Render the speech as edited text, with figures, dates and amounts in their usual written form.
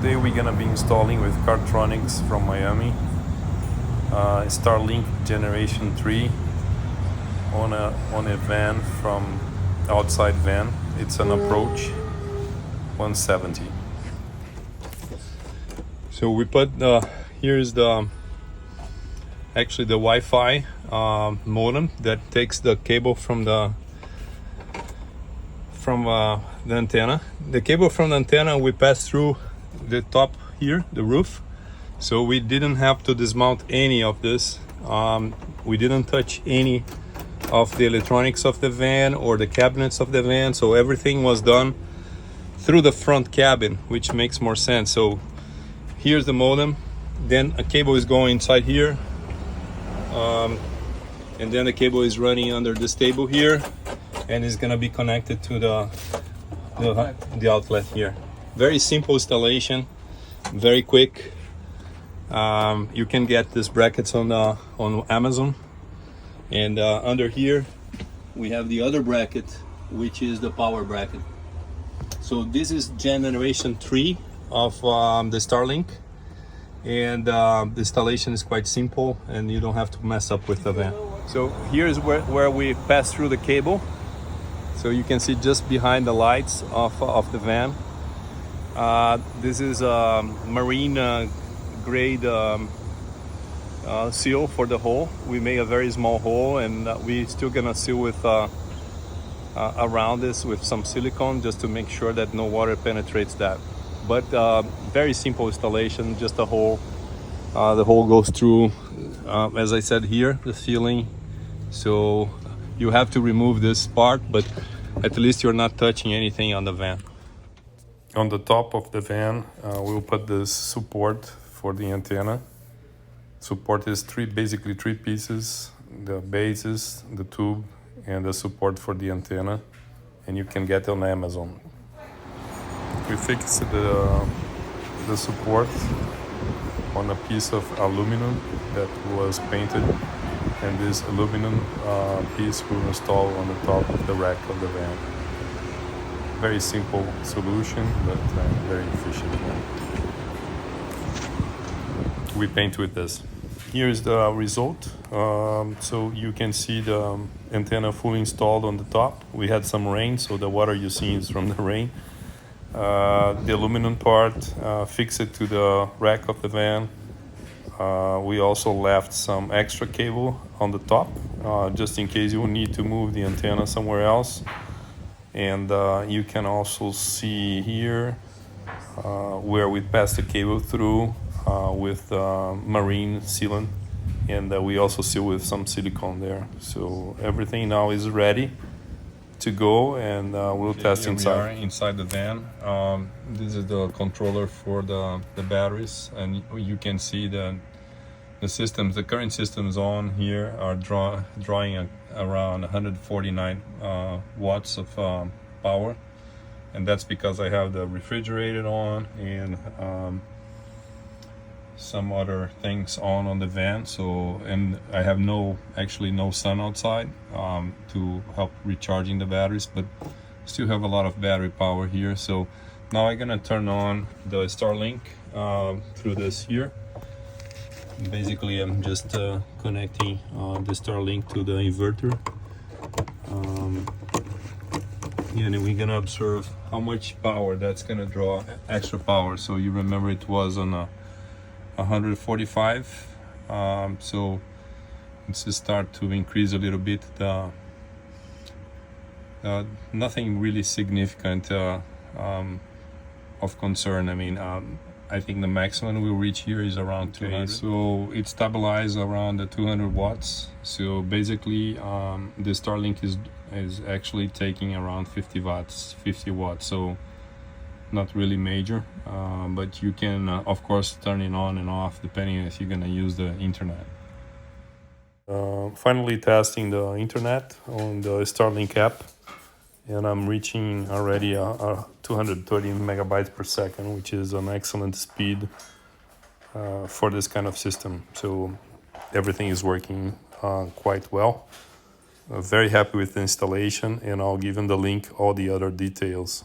Today we're gonna be installing with Cartronics from Miami Starlink Gen3 on a van from outside van. It's an approach 170. So we put here's the actually the Wi-Fi modem that takes the cable from the antenna. The cable from the antenna we pass through the top here, the roof, so we didn't have to dismount any of this. We didn't touch any of the electronics of the van or the cabinets of the van, so everything was done through the front cabin, which makes more sense. So here's the modem, then a cable is going inside here, and then the cable is running under this table here and is gonna be connected to the outlet here. Very simple installation, very quick. You can get these brackets on Amazon, and under here we have the other bracket, which is the power bracket. So this is generation 3 of the Starlink, and the installation is quite simple and you don't have to mess up with the van. So here is where we pass through the cable. So you can see just behind the lights of the van. This is a marine grade seal for the hole. We made a very small hole, and we're still gonna seal with around this with some silicone just to make sure that no water penetrates that. But very simple installation, just a hole. The hole goes through, as I said here, the ceiling. So you have to remove this part, but at least you're not touching anything on the van. On the top of the van, we'll put this support for the antenna. Support is basically three pieces: the bases, the tube, and the support for the antenna. And you can get it on Amazon. We fixed the support on a piece of aluminum that was painted, and this aluminum piece will install on the top of the rack of the van. Very simple solution, but very efficient one. We paint with this. Here's the result. So you can see the antenna fully installed on the top. We had some rain, so the water you see is from the rain. The aluminum part, fix it to the rack of the van. We also left some extra cable on the top, just in case you need to move the antenna somewhere else. And you can also see here where we passed the cable through with marine sealant, and we also seal with some silicone there. So everything now is ready to go, and we'll test inside. We are inside the van. This is the controller for the batteries, and you can see the systems. The current systems on here are drawing around 149 watts of power, and that's because I have the refrigerator on and some other things on the van. So, and I have actually no sun outside to help recharging the batteries, but still have a lot of battery power here. So now I'm gonna turn on the Starlink through this here. Basically I'm just connecting the Starlink to the inverter, and we're gonna observe how much power that's gonna draw, extra power. So you remember it was on a 145, so let's just start to increase a little bit. Nothing really significant of concern. I mean, I think the maximum we'll reach here is around 200. So it stabilized around the 200 watts. So basically, the Starlink is actually taking around 50 watts. So not really major, but you can of course turn it on and off depending if you're gonna use the internet. Finally testing the internet on the Starlink app, and I'm reaching already 230 megabytes per second, which is an excellent speed for this kind of system. So everything is working quite well. Very happy with the installation, and I'll give you the link, all the other details.